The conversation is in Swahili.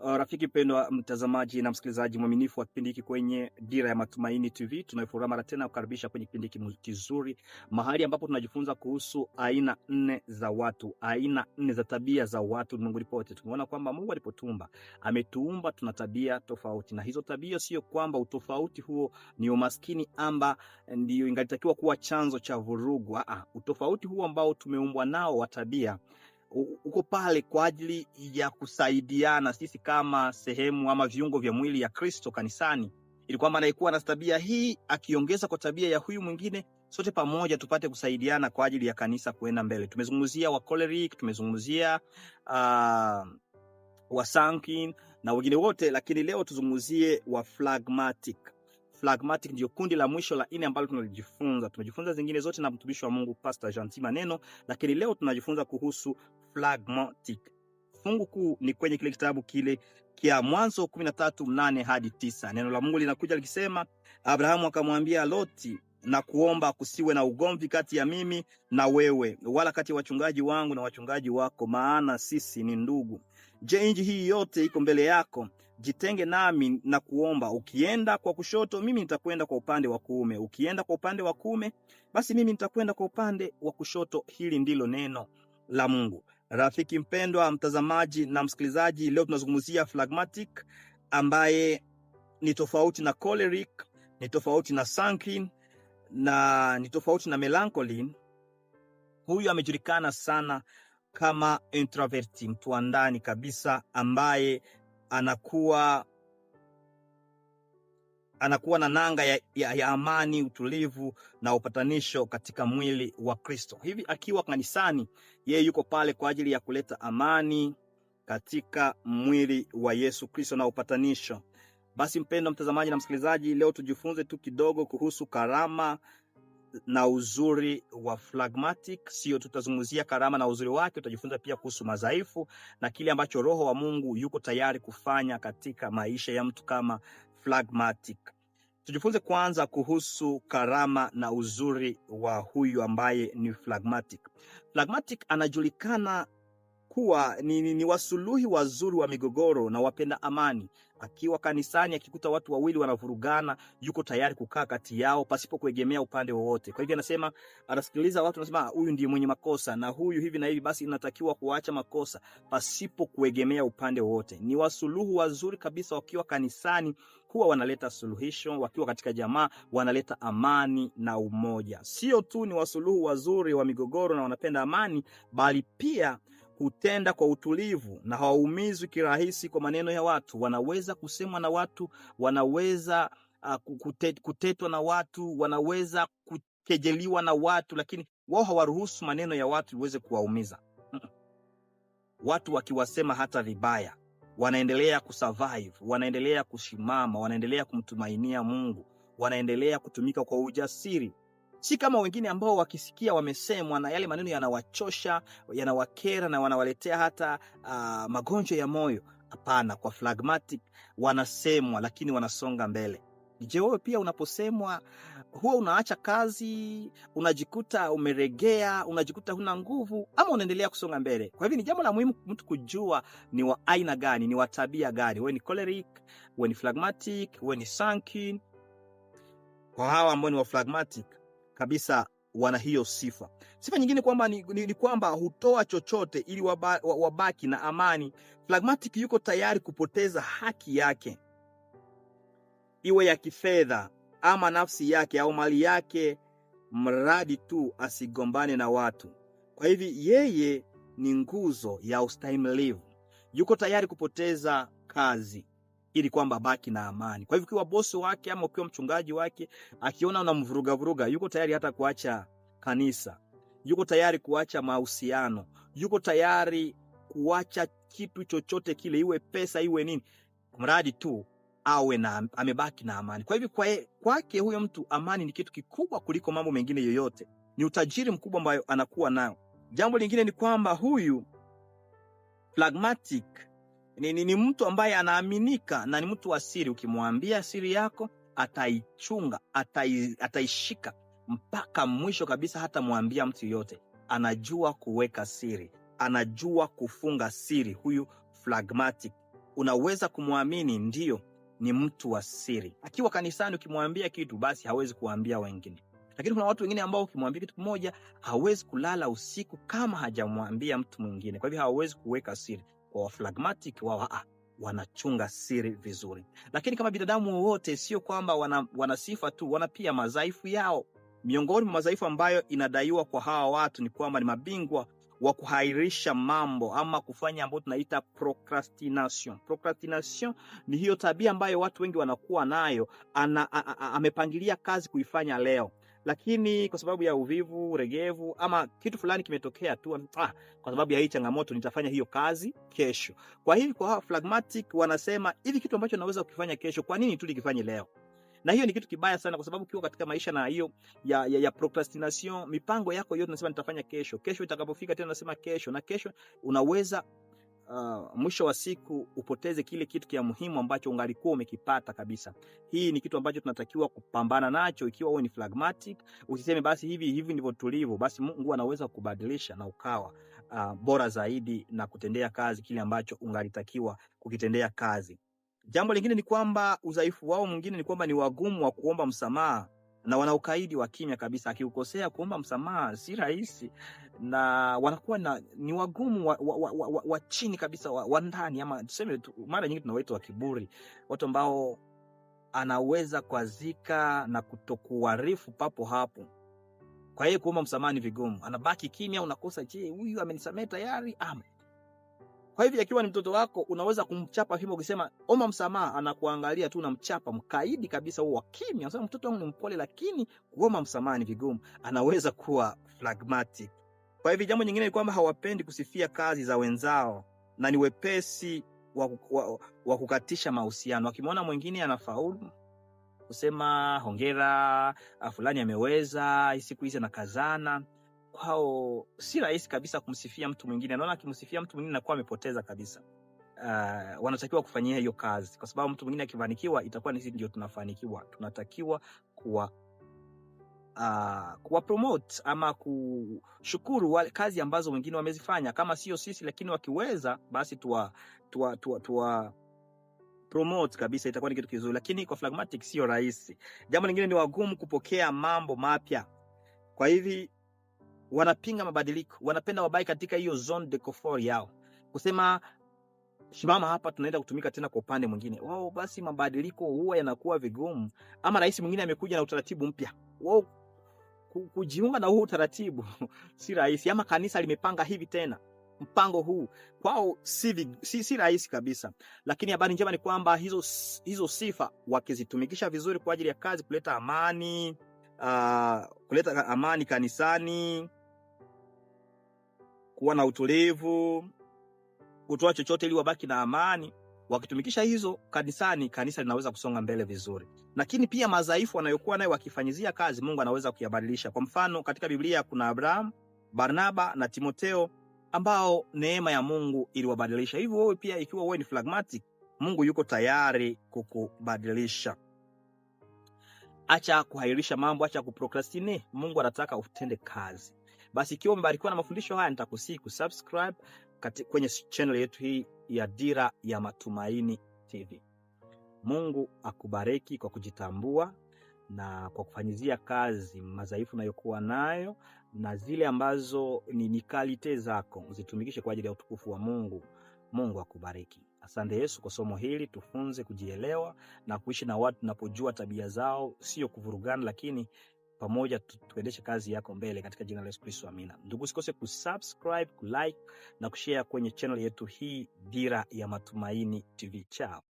Rafiki pendwa mtazamaji na msikilizaji mwaminifu wa kipindi hiki kwenye Dira ya Matumaini TV, tunafurahi mara tena kukaribisha kwenye kipindi hiki kizuri, mahali ambapo tunajifunza kuhusu aina 4 za watu, aina 4 za tabia za watu ulimwenguni pote. Tumeona kwamba Mungu alipotuumba, ametuumba tuna tabia tofauti, na hizo tabia sio kwamba utofauti huo ni umaskini amba ndio ingalitakiwa kuwa chanzo cha vurugu. Utofauti huo ambao tumeumbwa nao wa tabia uko pale kwa ajili ya kusaidiana sisi kama sehemu ama viungo vya mwili ya Kristo kanisani, ili kwamba anaikuwa na tabia hii akiongeza kwa tabia ya huyu mwingine, sote pamoja tupate kusaidiana kwa ajili ya kanisa kuenda mbele. Tumezungumzia wa choleric, tumezungumzia wa sanguine na wengine wote, lakini leo tuzungumzie wa phlegmatic. Phlegmatic ndio kundi la mwisho la 4 ambalo tunalijifunza. Tumejifunza zingine zote na mtumishi wa Mungu Pastor Gentil Maneno, lakini leo tunajifunza kuhusu phlegmatic. Fungu kuu ni kwenye kile kitabu kile kia Mwanzo 13:8 hadi 9. Neno la Mungu linakuja likisema, Abrahamu akamwambia Loti, na kuomba kusiwe na ugomvi kati ya mimi na wewe, wala kati ya wachungaji wangu na wachungaji wako, maana sisi ni ndugu. Je, nchi hii yote iko mbele yako? Jitenge nami na kuomba. Ukienda kwa kushoto, mimi nitakwenda kwa upande wa kuume. Ukienda kwa upande wa kuume, basi mimi nitakwenda kwa upande wa kushoto. Hili ndilo neno la Mungu. Rafiki mpendwa mtazamaji na msikilizaji, leo tunazungumzia phlegmatic, ambaye ni tofauti na choleric, ni tofauti na sanguine, na ni tofauti na melancholy. Huyu amejulikana sana kama introverti, mtu wa ndani kabisa, ambaye anakuwa na nanga ya amani, utulivu na upatanisho katika mwili wa Kristo. Hivi akiwa kanisani, yeye yuko pale kwa ajili ya kuleta amani katika mwili wa Yesu Kristo na upatanisho. Basi mpendwa mtazamaji na msikilizaji, leo tujifunze tu kidogo kuhusu karama na uzuri wa phlegmatic. Sio tutazungumzia karama na uzuri wake, tutajifunza pia kuhusu madhaifu na kile ambacho Roho wa Mungu yuko tayari kufanya katika maisha ya mtu kama phlegmatic. Tujifunze kwanza kuhusu karama na uzuri wa huyu ambaye ni phlegmatic. Phlegmatic anajulikana kuwa ni wasuluhi wazuri wa migogoro na wapenda amani. Akiwa kanisani, akikuta watu wawili wanavurugana, yuko tayari kukaa kati yao pasipo kuegemea upande wowote. Kwa hivyo anasema, anasikiliza watu, anasema huyu ndiye mwenye makosa na huyu hivi na hivi, basi inatakiwa kuacha makosa pasipo kuegemea upande wowote. Ni wasuluhu wazuri kabisa wakiwa kanisani, huwa wanaleta suluhisho. Wakiwa katika jamaa, wanaleta amani na umoja. Sio tu ni wasuluhu wazuri wa migogoro na wanapenda amani, bali pia hutenda kwa utulivu na hawaumizwi kirahisi kwa maneno ya watu. Wanaweza kusemwa na watu, wanaweza kutetwa na watu, wanaweza kukejeliwa na watu, lakini wao hawaruhusu maneno ya watu iweze kuwaumiza. Watu wakiwasema hata vibaya, wanaendelea kusurvive, wanaendelea kushimama, wanaendelea kumtumainia Mungu, wanaendelea kutumika kwa ujasiri. Si kama wengine ambao wakisikia wamesemwa na yale maneno yanawachosha, yanawakera na wanawaletea hata magonjwa ya moyo. Hapana, kwa phlegmatic wanasemwa lakini wanasonga mbele. Je, wewe pia unaposemwa huwa unaacha kazi, unajikuta umeregea, unajikuta huna nguvu, ama unaendelea kusonga mbele? Kwa hivyo ni jambo la muhimu mtu kujua ni wa aina gani, ni wa tabia gani. Wewe ni choleric, wewe ni phlegmatic, wewe ni sanguine. Kwa hawa ambao ni wa phlegmatic kabisa wana hiyo sifa. Sifa nyingine kwamba ni kwamba hutoa chochote ili wabaki na amani. Phlegmatic yuko tayari kupoteza haki yake, iwe ya kifedha ama nafsi yake au mali yake, mradi tu asigombane na watu. Kwa hivi yeye ni nguzo ya ustahimilivu. Yuko tayari kupoteza kazi ili kwamba baki na amani. Kwa hivyo ukiwa bosi wake ama ukiwa mchungaji wake, akiona unamvuruga, yuko tayari hata kuacha kanisa, yuko tayari kuacha mahusiano, yuko tayari kuacha kitu chochote kile, iwe pesa iwe nini, mradi tu awe na amebaki na amani. Kwa hivyo kwake huyo mtu, amani ni kitu kikubwa kuliko mambo mengine yoyote. Ni utajiri mkubwa ambao anakuwa nao. Jambo lingine ni kwamba huyu phlegmatic ni mtu ambaye anaaminika na ni mtu wa siri. Ukimwambia siri yako, ataichunga, ataishika mpaka mwisho kabisa, hata mwambia mtu yote. Anajua kuweka siri, anajua kufunga siri huyu phlegmatic. unaweza kumwamini ndio ni mtu wa siri. Akiwa kanisani ukimwambia kitu basi hawezi kuambia wengine. Lakini kuna watu wengine ambao ukimwambia kitu kimoja hawezi kulala usiku kama hajamwambia mtu mwingine. Kwa hivyo hawezi kuweka siri. Kwa phlegmatic wao wanachunga siri vizuri. Lakini kama binadamu wote, sio kwamba wana sifa tu, wana pia madhaifu yao. Miongoni mwa madhaifu ambayo inadaiwa kwa hawa watu ni kwamba ni mabingwa wa kuhairisha mambo ama kufanya ambayo tunaita procrastination. Procrastination ni hiyo tabia ambayo watu wengi wanakuwa nayo. Amepangilia kazi kuifanya leo, lakini kwa sababu ya uvivu, uregevu ama kitu fulani kimetokea tu, kwa sababu ya hii changamoto nitafanya hiyo kazi kesho. Kwa hiyo kwa phlegmatic wanasema hivi, kitu ambacho naweza kukifanya kesho, kwa nini tu nikifanye leo? Na hiyo ni kitu kibaya sana, kwa sababu ukiwa katika maisha na hiyo ya procrastination, mipango yako yote unasema nitafanya kesho. Kesho itakapofika tena unasema kesho, na kesho unaweza mwisho wa siku upoteze kile kitu kia muhimu ambacho ungalikuwa umekipata kabisa. Hii ni kitu ambacho tunatakiwa kupambana nacho. Ikiwa wewe ni phlegmatic, usiseme basi hivi ndivyo tulivyo. Basi Mungu anaweza kubadilisha na ukawa bora zaidi na kutendea kazi kile ambacho ungalitakiwa kukitendea kazi. Jambo lingine ni kwamba udhaifu wao mwingine ni kwamba ni wagumu wa kuomba msamaha na wana ukaidi wa kimya kabisa. Akiukosea kuomba msamaha si rahisi, na wanakuwa ni wagumu wa chini kabisa, wa ndani, ama tuseme mara nyingi tunawaita wa kiburi, watu ambao anaweza kuazika na kutokuarifu papo hapo. Kwa hiyo kuomba msamaha ni vigumu, anabaki kimya. Unakosa, je, huyu amenisamehe tayari? Kwa hivyo akiwa ni mtoto wako unaweza kumchapa fimbo ukisema omba msamaha, anakuangalia tu unamchapa, mkaidi kabisa, huo kimya. Unasema mtoto wangu ni mpole, lakini kuomba msamaha ni vigumu. Anaweza kuwa phlegmatic. Kwa hivyo jambo nyingine ni kwamba hawapendi kusifia kazi za wenzao na ni wepesi wa kukatisha mahusiano. Akimwona mwingine anafaulu kusema hongera, fulani ameweza, siku hizi anakazana. Kwao si rahisi kabisa kumsifia mtu mwingine. Anaona akimsifia mtu mwingine anakuwa amepoteza kabisa. Wanatakiwa kufanyia hiyo kazi, kwa sababu mtu mwingine akifanikiwa itakuwa ni sisi ndio tunafanikiwa. Tunatakiwa kuwa promote ama kushukuru wale kazi ambazo wengine wamezifanya, kama sio sisi, lakini wakiweza basi tuwa promote kabisa, itakuwa ni kitu kizuri. Lakini kwa phlegmatic sio rahisi. Jambo lingine ni wagumu kupokea mambo mapya. Kwa hivi wanapinga mabadiliko, wanapenda wabaki katika hiyo zone de confort yao, kusema simama hapa, tunaenda kutumika tena kwa upande mwingine. Wao basi mabadiliko huwa yanakuwa vigumu, ama rais mwingine amekuja na utaratibu mpya, wao kujiunga na huo utaratibu si rahisi, ama kanisa limepanga hivi tena mpango huu, kwao si rahisi kabisa. Lakini habari njema ni kwamba hizo sifa wakizitumikisha vizuri kwa ajili ya kazi, kuleta amani kanisani, kuwa na utulivu, kutoa chochote ili wabaki na amani, wakitumikisha hizo kanisani, kanisa linaweza kusonga mbele vizuri. Lakini pia madhaifu wanayokuwa nayo wakifanyizia kazi, Mungu anaweza kuyabadilisha. Kwa mfano katika Biblia kuna Abraham, Barnaba na Timotheo ambao neema ya Mungu iliwabadilisha. Hivyo wewe pia ikiwa wewe ni phlegmatic, Mungu yuko tayari kukubadilisha. Acha kuhairisha mambo, acha kuprocrastinate. Mungu anataka utende kazi. Basi ikiwa umebarikiwa na mafundisho haya, nitakusihi kusubscribe kwenye channel yetu hii ya Dira ya Matumaini TV. Mungu akubariki kwa kujitambua na kwa kufanyizia kazi madhaifu unayokuwa nayo, na zile ambazo ni kalite zako uzitumikishe kwa ajili ya utukufu wa Mungu. Mungu akubariki. Asante Yesu kwa somo hili. Tufunze kujielewa na kuishi na watu tunapojua tabia zao, sio kuvurugana, lakini pamoja tuendeshe kazi yako mbele, katika jina la Yesu Kristo, amina. Ndugu, usikose kusubscribe, kulike na kushare kwenye channel yetu hii Dira ya Matumaini TV. Chao.